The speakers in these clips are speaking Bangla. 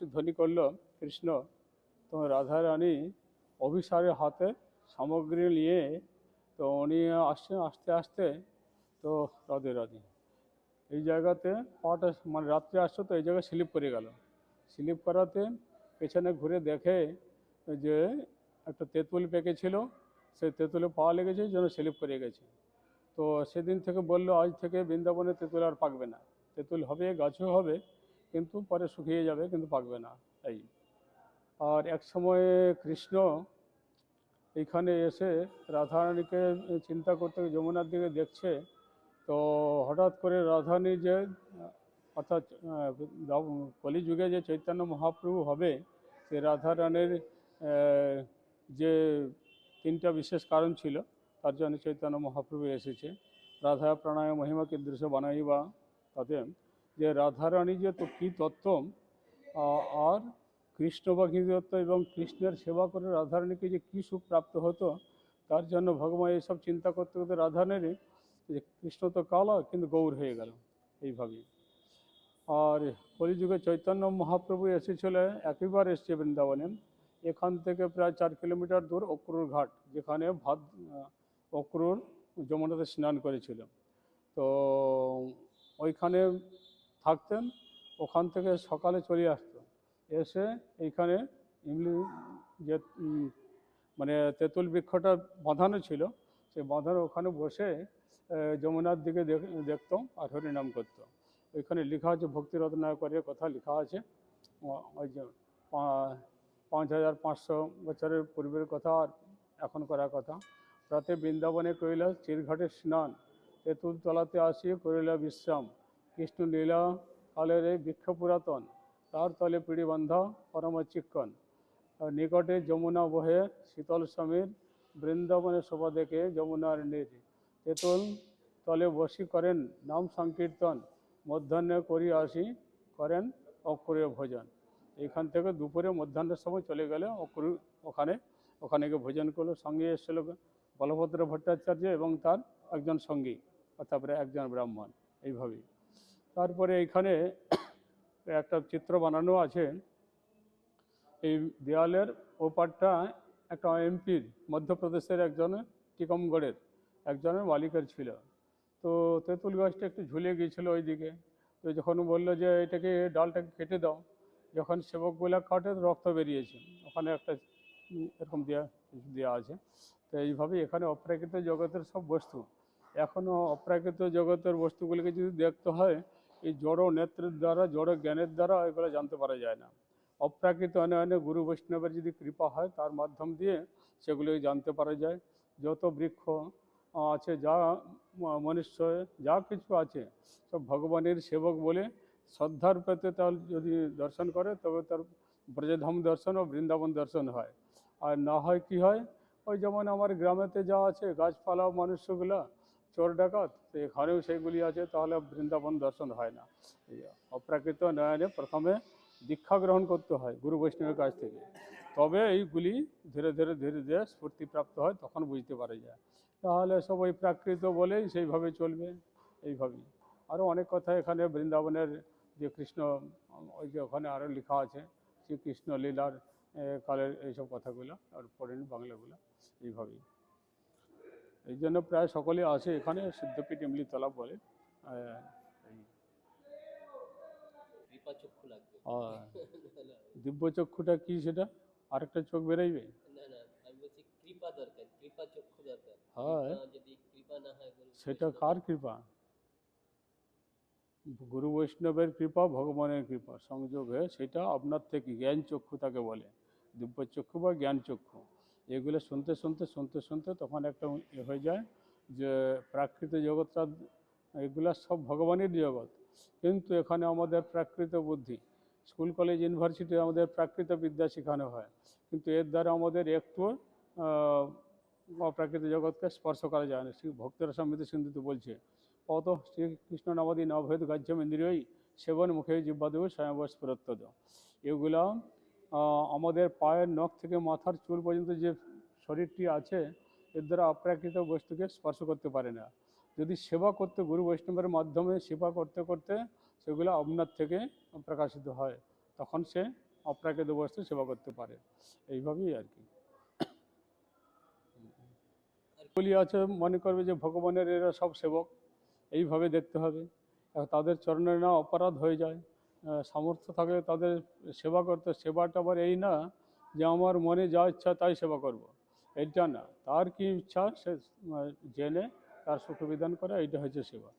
ধ্বনি করলো কৃষ্ণ, তো রাধা রানী অভিসারের হাতে সামগ্রী নিয়ে তো উনি আসছেন আস্তে আস্তে। তো রাধে রাধে এই জায়গাতে পাটা মানে রাত্রে আসছো তো এই জায়গায় স্লিপ করে গেল। স্লিপ করাতে পেছনে ঘুরে দেখে যে একটা তেঁতুল পেকেছিল, সেই তেঁতুলে পা লেগেছে, যেন স্লিপ করে গেছে। তো সেদিন থেকে বললো আজ থেকে বৃন্দাবনে তেঁতুল আর পাকবে না। তেঁতুল হবে, গাছও হবে, কিন্তু পরে শুকিয়ে যাবে, কিন্তু পাকবে না। এই আর এক সময়ে কৃষ্ণ এইখানে এসে রাধারানীকে চিন্তা করতে যমুনার দিকে দেখছে। তো হঠাৎ করে রাধারানী যে অর্থাৎ কলিযুগে যে চৈতন্য মহাপ্রভু হবে, সে রাধারানীর যে তিনটা বিশেষ কারণ ছিল, তার জন্য চৈতন্য মহাপ্রভু এসেছে। রাধা প্রণয় মহিমা কীদৃশ বানাইবা, তাতে যে রাধারানী যে তো কী তত্ত্ব, আর কৃষ্ণ বা কী তত্ত্ব, এবং কৃষ্ণের সেবা করে রাধারানীকে যে কী সুখ প্রাপ্ত হতো, তার জন্য ভগবান এইসব চিন্তা করতে করতে রাধারানী যে কৃষ্ণ তো কালো কিন্তু গৌর হয়ে গেল এইভাবেই। আর কলিযুগে চৈতন্য মহাপ্রভু এসেছিল, একইবার এসছে বৃন্দাবনে। এখান থেকে প্রায় 4 কিলোমিটার দূর অক্রুর ঘাট, যেখানে অক্রুর যমুনাতে স্নান করেছিল। তো ওইখানে থাকতেন। ওখান থেকে সকালে চলে আসতো, এসে এইখানে ইমলি যে মানে তেঁতুল বৃক্ষটা বাঁধানো ছিল, সেই বাঁধানো ওখানে বসে যমুনার দিকে দেখতো আর হরিনাম করতো। ওইখানে লেখা আছে, ভক্তি রত্নাকরের কথা লেখা আছে। ওই যে 5500 বছরের পূর্বের কথা আর এখন করার কথা। রাতে বৃন্দাবনে করিল চিরঘাটের স্নান, তেঁতুল তলাতে আসিয়া করিল বিশ্রাম। কৃষ্ণ লীলা কালের এই বৃক্ষ পুরাতন, তার তলে পিড়ি বান্ধা পরম চিক্কন। নিকটে যমুনা বহে শীতল সমীর, বৃন্দাবনে শোভা দেখে যমুনার নীর। তেঁতুল তলে বসি করেন নাম সংকীর্তন, মধ্যাহ্নে করি আসি করেন অক্রুরে ভোজন। এইখান থেকে দুপুরে মধ্যাহ্নের সময় চলে গেলে ওখানে ওখানে গিয়ে ভোজন করলো। সঙ্গে এসেছিল বলভদ্র ভট্টাচার্য এবং তার একজন সঙ্গী, তারপরে একজন ব্রাহ্মণ, এইভাবেই। তারপরে এইখানে একটা চিত্র বানানো আছে। এই দেয়ালের ওপারটা একটা এমপির, মধ্যপ্রদেশের একজন টিকমগড়ের একজনের মালিকের ছিল। তো তেঁতুল গাছটা একটু ঝুলে গিয়েছিল ওই দিকে। তো যখন বললো যে এটাকে ডালটাকে কেটে দাও, যখন সেবকগুলা কাটে রক্ত বেরিয়েছে। ওখানে একটা এরকম দেওয়া আছে। তো এইভাবেই এখানে অপ্রাকৃত জগতের সব বস্তু, এখনও অপ্রাকৃত জগতের বস্তুগুলিকে যদি দেখতে হয়, এই জড় নেত্রের দ্বারা, জড় জ্ঞানের দ্বারা এগুলো জানতে পারা যায় না। অপ্রাকৃত অনেক গুরু বৈষ্ণবের যদি কৃপা হয়, তার মাধ্যম দিয়ে সেগুলো জানতে পারা যায়। যত বৃক্ষ আছে, যা মনুষ্য, যা কিছু আছে, সব ভগবানের সেবক বলে শ্রদ্ধার পেতে তার যদি দর্শন করে, তবে তার ব্রজধাম দর্শন ও বৃন্দাবন দর্শন হয়। আর না হয় কি হয়, ওই যেমন আমার গ্রামেতে যা আছে গাছপালা মানুষগুলা চোর ডাকাত, তো এখানেও সেইগুলি আছে, তাহলে বৃন্দাবন দর্শন হয় না। অপ্রাকৃত নয়নে প্রথমে দীক্ষা গ্রহণ করতে হয় গুরু বৈষ্ণবের কাছ থেকে, তবে এইগুলি ধীরে ধীরে ধীরে ধীরে স্ফূর্তিপ্রাপ্ত হয়, তখন বুঝতে পারা যায়। তাহলে সব ওই প্রাকৃত বলেই সেইভাবে চলবে, এইভাবেই। আরও অনেক কথা এখানে বৃন্দাবনের যে কৃষ্ণ, ওই যে ওখানে আরও লেখা আছে শ্রীকৃষ্ণ লীলার কালের এইসব কথাগুলো, আর পড়েন বাংলাগুলো, এইভাবেই। এই জন্য প্রায় সকলে আসে এখানে, সিদ্ধপীঠ ইমলি তলা বলে। দিব্য চক্ষুটা কি সেটা? আরেকটা চোখ বেরোইবে? হ্যাঁ, সেটা কার কৃপা? গুরু বৈষ্ণবের কৃপা, ভগবানের কৃপা সংযোগ হয়ে সেটা আপনার থেকে, জ্ঞান চক্ষু তাকে বলে, দিব্য চক্ষু বা জ্ঞান চক্ষু। এগুলো শুনতে শুনতে শুনতে শুনতে তখন একটা হয়ে যায় যে প্রাকৃত জগৎটা, এগুলা সব ভগবানের জগৎ, কিন্তু এখানে আমাদের প্রাকৃত বুদ্ধি। স্কুল কলেজ ইউনিভার্সিটি আমাদের প্রাকৃত বিদ্যা শেখানো হয়, কিন্তু এর দ্বারা আমাদের একটু অপ্রাকৃত জগৎকে স্পর্শ করা যায় না। শ্রী ভক্তরা সমৃদ্ধ সিন্ধুতে বলছে, অত শ্রীকৃষ্ণ নামাদি নভেদ গাজ্যম ইন্দ্রিয়ই সেবন মুখে জিব্বাদেব স্বয়ংবশ পুরত্তদ। এগুলা আমাদের পায়ের নখ থেকে মাথার চুল পর্যন্ত যে শরীরটি আছে, এর দ্বারা অপ্রাকৃত বস্তুকে স্পর্শ করতে পারে না। যদি সেবা করতে, গুরু বৈষ্ণবের মাধ্যমে সেবা করতে করতে সেগুলো আপনার থেকে প্রকাশিত হয়, তখন সে অপ্রাকৃত বস্তু সেবা করতে পারে। এইভাবেই আর কি বলি আছে, মনে করবে যে ভগবানের এরা সব সেবক, এইভাবে দেখতে হবে। তাদের চরণে না অপরাধ হয়ে যায়, সামর্থ্য থাকলে তাদের সেবা করতে। সেবাটা আবার এই না যে আমার মনে যা ইচ্ছা তাই সেবা করব, এটা না। তার কি ইচ্ছা সে জেনে তার সুখ বিধান করে, এইটা হচ্ছে সেবা।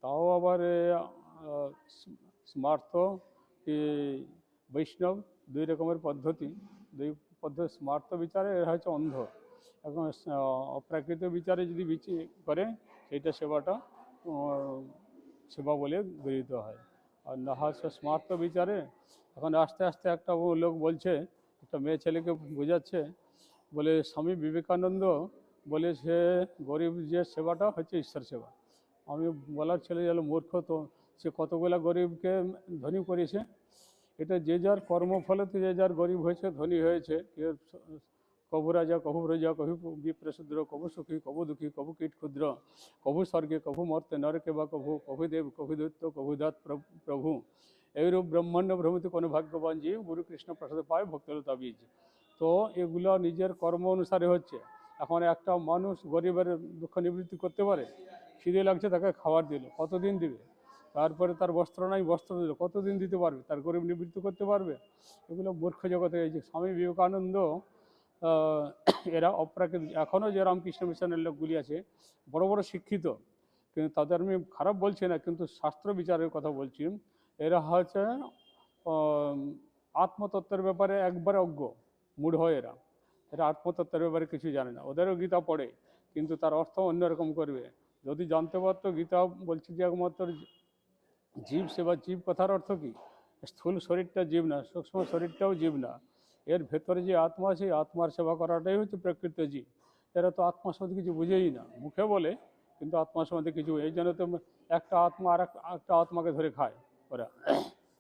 তাও আবার স্মার্থ কি বৈষ্ণব, দুই রকমের পদ্ধতি। দুই পদ্ধতি, স্মার্থ বিচারে এরা হচ্ছে অন্ধ, এবং অপ্রাকৃত বিচারে যদি করে সেইটা সেবাটা সেবা বলে গৃহীত হয়। আর না হচ্ছে স্মার্ত বিচারে। এখন আস্তে আস্তে একটা লোক বলছে, একটা মেয়ে ছেলেকে বোঝাচ্ছে, বলে স্বামী বিবেকানন্দ বলে সে গরিব যে সেবাটা হচ্ছে ঈশ্বর সেবা। আমি বলার ছেলে গেল মূর্খ, তো সে কতগুলা গরিবকে ধনী করেছে। এটা যে যার কর্মফলে তো যে যার গরিব হয়েছে ধনী হয়েছে। কেউ কভু রাজা কভু প্রজা, কভু বিপ্রশূদ্র, কভু সুখী কভু দুঃখী, কভু কীট ক্ষুদ্র, কভু স্বর্গে কভু মর্তে নরকে বা কভু দেব কভু দৈত্য কভু দাত প্রভু। এইরূপ ব্রহ্মাণ্ড ভ্রমিত কোনো ভাগ্যবান জীব গুরু কৃষ্ণ প্রসাদ পায় ভক্তলতা বীজ। তো এগুলো নিজের কর্ম অনুসারে হচ্ছে। এখন একটা মানুষ গরিবের দুঃখ নিবৃত্তি করতে পারে? খিদে লাগছে তাকে খাবার দিল, কতদিন দিবে? তারপরে তার বস্ত্র নাই, বস্ত্র দিল, কতদিন দিতে পারবে? তার গরিব নিবৃত্তি করতে পারবে? এগুলো মূর্খ জগতে। এই যে স্বামী বিবেকানন্দ, এরা অপ্রাকৃত, এখনও যে রামকৃষ্ণ মিশনের লোকগুলি আছে বড় বড় শিক্ষিত, কিন্তু তাদের আমি খারাপ বলছি না, কিন্তু শাস্ত্র বিচারের কথা বলছি। এরা হচ্ছে আত্মতত্ত্বের ব্যাপারে একবারে অজ্ঞ, মূঢ়। এরা এরা আত্মতত্ত্বের ব্যাপারে কিছু জানে না। ওদেরও গীতা পড়ে, কিন্তু তার অর্থ অন্যরকম করবে। যদি জানতে পারতো গীতা বলছে যে একমাত্র জীব সেবা। জীব কথার অর্থ কি? স্থূল শরীরটা জীব না, সূক্ষ্ম শরীরটাও জীব না। এর ভেতরে যে আত্মা আছে, আত্মার সেবা করাটাই হচ্ছে প্রকৃত জীব। এরা তো আত্মার সম্বন্ধে কিছু বুঝেই না, মুখে বলে কিন্তু আত্মার সম্বন্ধে কিছু। এই জন্য তো একটা আত্মা আর একটা আত্মাকে ধরে খায় ওরা।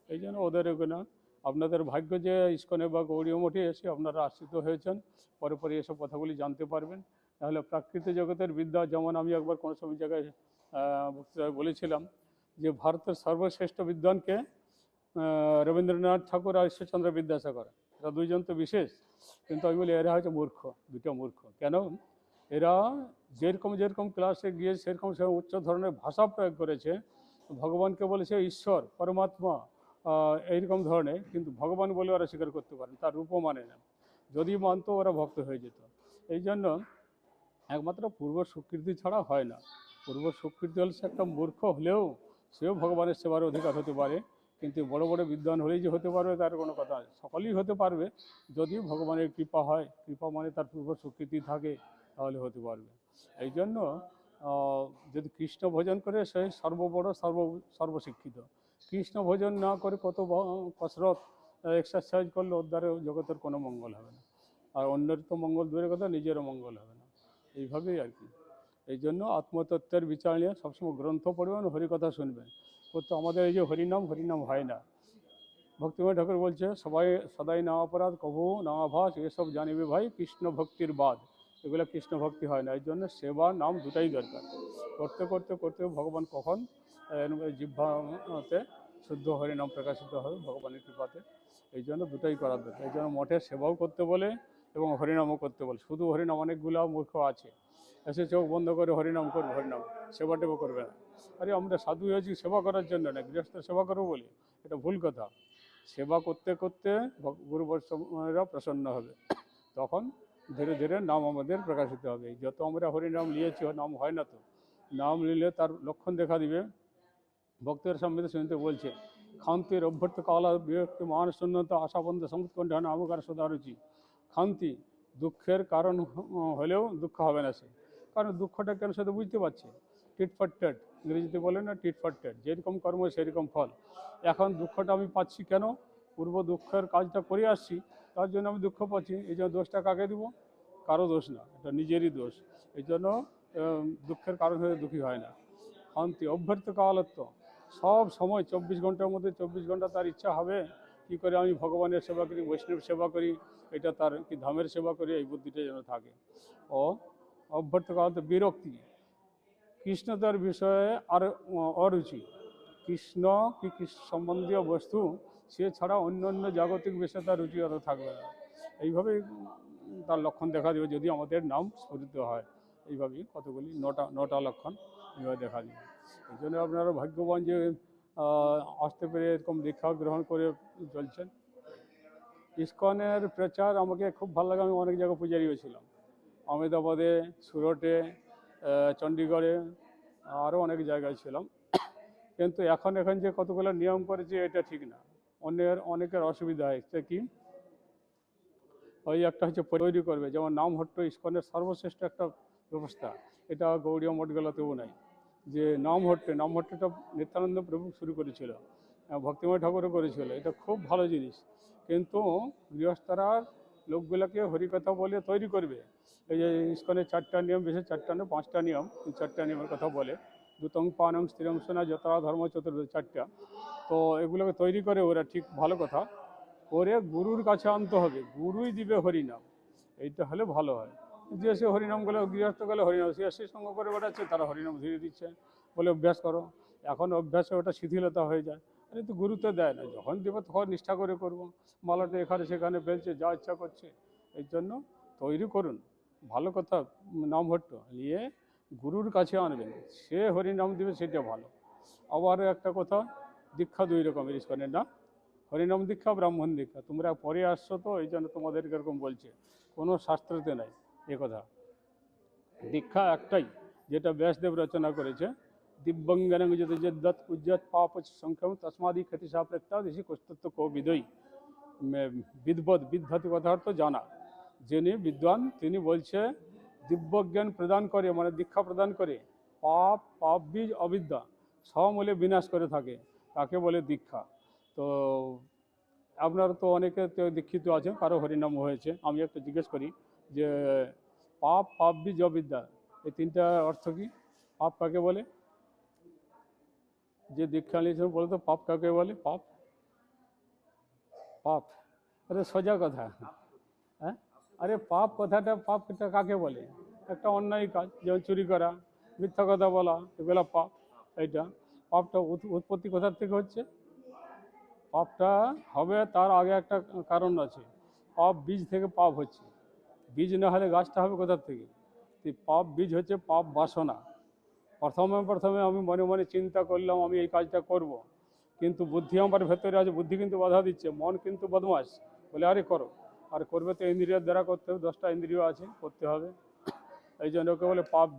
এই জন্য ওদের এগুলো। আপনাদের ভাগ্য যে ইস্কনে বা গৌড়ীয় মঠে এসে আপনারা আশ্রিত হয়েছেন, পরে পরে এসব কথাগুলি জানতে পারবেন। তাহলে প্রাকৃতিক জগতের বিদ্যা, যেমন আমি একবার কোনো সব জায়গায় বক্তৃতায় বলেছিলাম যে ভারতের সর্বশ্রেষ্ঠ বিদ্বানকে রবীন্দ্রনাথ ঠাকুর আর ঈশ্বরচন্দ্র বিদ্যাসাগর, এরা দুইজন তো বিশেষ। কিন্তু আমি বলি এরা হচ্ছে মূর্খ, দুটো মূর্খ। কেন? এরা যেরকম যেরকম ক্লাসে গিয়ে সেরকম সেরকম উচ্চ ধরনের ভাষা প্রয়োগ করেছে। ভগবানকে বলেছে ঈশ্বর পরমাত্মা এইরকম ধরনের, কিন্তু ভগবান বলে ওরা স্বীকার করতে পারে, তার রূপও মানে না। যদি মানতো ওরা ভক্ত হয়ে যেত। এই জন্য একমাত্র পূর্ব স্বীকৃতি ছাড়া হয় না। পূর্ব স্বীকৃতি হলে সে একটা মূর্খ হলেও সেও ভগবানের সেবার অধিকার হতে পারে। কিন্তু বড় বড় বিদ্বান হলেই যে হতে পারবে তার কোনো কথা নেই। সকলেই হতে পারবে যদি ভগবানের কৃপা হয়। কৃপা মানে তার পূর্ব স্বীকৃতি থাকে, তাহলে হতে পারবে। এই জন্য যদি কৃষ্ণ ভজন করে সে সর্ববড় সর্বশিক্ষিত। কৃষ্ণ ভজন না করে কত কসরত এক্সারসাইজ করলে উদ্ধারে জগতের কোনো মঙ্গল হবে না। আর অন্যের তো মঙ্গল দূরের কথা, নিজেরও মঙ্গল হবে না। এইভাবেই আর কি। এই জন্য আত্মতত্ত্বের বিচার নিয়ে সবসময় গ্রন্থ পড়বেন, হরিকথা শুনবেন। তো আমাদের এই যে হরিনাম, হরিনাম হয় না। ভক্তিময় ঠাকুর বলছে সবাই সদাই না অপরাধ কভু না আভাস, এসব জানিবে ভাই কৃষ্ণ ভক্তির বাদ। এগুলো কৃষ্ণ ভক্তি হয় না। এই জন্য সেবা নাম দুটাই দরকার। করতে করতে করতে ভগবান কখন জিহ্বাতে শুদ্ধ হরিনাম প্রকাশিত হবে ভগবানের কৃপাতে। এই জন্য দুটাই করার দরকার। এই জন্য মঠের সেবাও করতে বলে এবং হরিনামও করতে বলে। শুধু হরিনাম, অনেকগুলো মূর্খ আছে এসে চোখ বন্ধ করে হরিনাম করবে, হরিনাম সেবা টেবা করবে না। আরে আমরা সাধু হয়েছি সেবা করার জন্য না, গৃহস্থ সেবা করবো বলি, এটা ভুল কথা। সেবা করতে করতে গুরু বৈষ্ণবরা প্রসন্ন হবে, তখন ধীরে ধীরে নাম আমাদের প্রকাশিত হবে। যত আমরা হরিনাম নিয়েছি নাম হয় না, তো নাম নিলে তার লক্ষণ দেখা দিবে। ভক্তের সম্বন্ধে শুনতে বলছে খান্তির অভ্যর্থ কালা বিরক্তি মান শূন্যতা আশাবন্ধ সমুৎকণ্ঠ আবকার সদারুচি। খান্তি দুঃখের কারণ হলেও দুঃখ হবে না সে, কারণ দুঃখটা কেন সে তো বুঝতে পারছে। টিট ফর টেট, ইংরেজিতে বলে না, টিট ফর টেট, যেরকম কর্ম সেরকম ফল। এখন দুঃখটা আমি পাচ্ছি কেন? পূর্ব দুঃখের কাজটা করে আসছি, তার জন্য আমি দুঃখ পাচ্ছি। এই জন্য দোষটা কাকে দিব? কারো দোষ না, এটা নিজেরই দোষ। এই জন্য দুঃখের কারণ হয়ে দুঃখী হয় না। শান্তি অভ্যর্থ কালত্ব, সব সময় 24 ঘন্টার মধ্যে 24 ঘন্টা তার ইচ্ছা হবে কি করে আমি ভগবানের সেবা করি, বৈষ্ণব সেবা করি, এটা তার কি ধামের সেবা করি, এই বুদ্ধিটা যেন থাকে। ও অভ্যর্থ কালত্ব বিরক্তি, কৃষ্ণ তার বিষয়ে আর অরুচি। কৃষ্ণ কি কৃষ্ণ সম্বন্ধীয় বস্তু সে ছাড়া অন্য অন্য জাগতিক বিষয়ে তার রুচি অত থাকবে না। এইভাবেই তার লক্ষণ দেখা দেবে যদি আমাদের নাম স্ফুরিত হয়। এইভাবেই কতগুলি নটা লক্ষণ এইভাবে দেখা দিবে। এই জন্য আপনারা ভাগ্যবান যে আসতে পেরে এরকম দীক্ষা গ্রহণ করে চলছেন। ইসকনের প্রচার আমাকে খুব ভালো লাগে। আমি অনেক জায়গায় পূজারিও ছিলাম, আহমেদাবাদে, সুরটে, চণ্ডীগড়ে, আরও অনেক জায়গায় ছিলাম। কিন্তু এখন যে কতগুলো নিয়ম করেছে এটা ঠিক না। অনেকের অসুবিধা হচ্ছে কি, ওই একটা হচ্ছে তৈরি করবে, যেমন নামহট্ট ইসকনের সর্বশ্রেষ্ঠ একটা ব্যবস্থা, এটা গৌড়ীয় মঠগুলোতেও নাই। যে নামহট্টটা নিত্যানন্দ প্রভু শুরু করেছিল, ভক্তিময় ঠাকুরও করেছিল, এটা খুব ভালো জিনিস। কিন্তু গৃহস্থরা লোকগুলোকে হরিকথা বলে তৈরি করবে। এই যে ইসকনের 4টা নিয়ম, বিশেষ 4টা না 5টা নিয়ম, 4টা নিয়মের কথা বলে, দুতং পানং স্থিরং সোনা যতরা ধর্ম চতুর্থ, 4টা। তো এগুলোকে তৈরি করে ওরা, ঠিক ভালো কথা, করে গুরুর কাছে আনতে হবে, গুরুই দিবে হরিনাম। এইটা হলে ভালো হয়। যে সে হরিনাম গেলে, গৃহস্থ গেলে হরিনাম, সে সঙ্গ করে বেড়াচ্ছে, তারা হরিনাম ধীরে দিচ্ছে, বলে অভ্যাস করো। এখন অভ্যাসে ওটা শিথিলতা হয়ে যায়। আরে তো গুরুত্ব দেয় না, যখন দেবে তখন নিষ্ঠা করে করবো। মালাটা এখানে সেখানে ফেলছে, যা ইচ্ছা করছে। এই জন্য তৈরি করুন, ভালো কথা। নামহট্ট নিয়ে গুরুর কাছে আনবেন, সে হরিনাম দেবে, সেটা ভালো। আবার একটা কথা, দীক্ষা 2 রকমের ইসকনের না, হরিনাম দীক্ষা, ব্রাহ্মণ দীক্ষা। তোমরা পরে আসছো তো এই জন্য তোমাদেরকে এরকম বলছে, কোনো শাস্ত্রতে নাই এ কথা। দীক্ষা একটাই, যেটা ব্যাসদেব রচনা করেছে, দিব্যঙ্গনং যদি যদ্দৎ উজ্জত পাপ সংখ্যম তস্মাদি খ্যাতি সাপ্রেক্তা দেশি কস্তত্ব কো বিদয়ী। বিদ্বৎ কথা অর্থ জানা, যিনি বিদ্বান তিনি বলছে দিব্যজ্ঞান প্রদান করে, মানে দীক্ষা প্রদান করে, পাপ বীজ অবিদ্যা সমূলে বিনাশ করে থাকে, তাকে বলে দীক্ষা। তো আপনারা তো অনেকে তো দীক্ষিত আছেন, কারো হরিনাম হয়েছে। আমি একটু জিজ্ঞেস করি যে পাপ বীজ অবিদ্যা, এই 3টা অর্থ কি? পাপ কাকে বলে? যে দীক্ষা নিয়েছেন বলে তো, পাপ কাকে বলে? পাপ পাপ আরে সোজা কথা। হ্যাঁ, আরে পাপটা কাকে বলে? একটা অন্যায় কাজ, যেমন চুরি করা, মিথ্যা কথা বলা, এগুলো পাপ। এইটা পাপটা উৎপত্তি কোথার থেকে হচ্ছে? পাপটা হবে তার আগে একটা কারণ আছে। পাপ বীজ থেকে পাপ হচ্ছে, বীজ না হলে গাছটা হবে কোথার থেকে? পাপ বীজ হচ্ছে পাপ বাসনা। প্রথমে আমি মনে মনে চিন্তা করলাম আমি এই কাজটা করব, কিন্তু বুদ্ধি আমার ভেতরে আছে, বুদ্ধি কিন্তু বাধা দিচ্ছে, মন কিন্তু বদমাস, বলে আরে করো। আর করবে তো ইন্দ্রিয়ের দ্বারা করতে হবে, 10টা ইন্দ্রিয় আছে, করতে হবে। এই জন্য ওকে বলে পাপ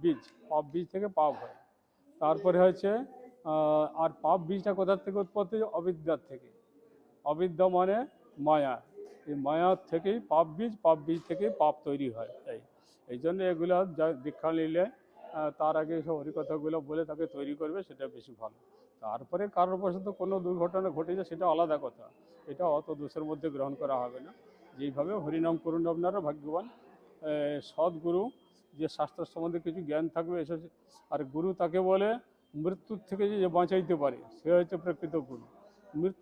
বীজ থেকে পাপ হয়। তারপরে হচ্ছে আর পাপ বীজটা কোথার থেকে উৎপত্তি? অবিদ্যার থেকে। অবিদ্যা মানে মায়া, এই মায়ার থেকেই পাপ বীজ থেকেই পাপ তৈরি হয়। এই জন্য এগুলো দীক্ষা নিলে তার আগে সব হরিকথাগুলো বলে তাকে তৈরি করবে, সেটা বেশি ভালো। তারপরে কারোর বশত কোনো দুর্ঘটনা ঘটে যায়, সেটা আলাদা কথা, এটা অত দোষের মধ্যে গ্রহণ করা হবে না। যেইভাবে হরিনাম করুন, আপনারা ভাগ্যবান। সদ্গুরু, যে শাস্ত্র সম্বন্ধে কিছু জ্ঞান থাকবে এসব। আর গুরু তাকে বলে মৃত্যুর থেকে যে বাঁচাইতে পারে, সে হচ্ছে প্রকৃত গুরু। মৃত্যু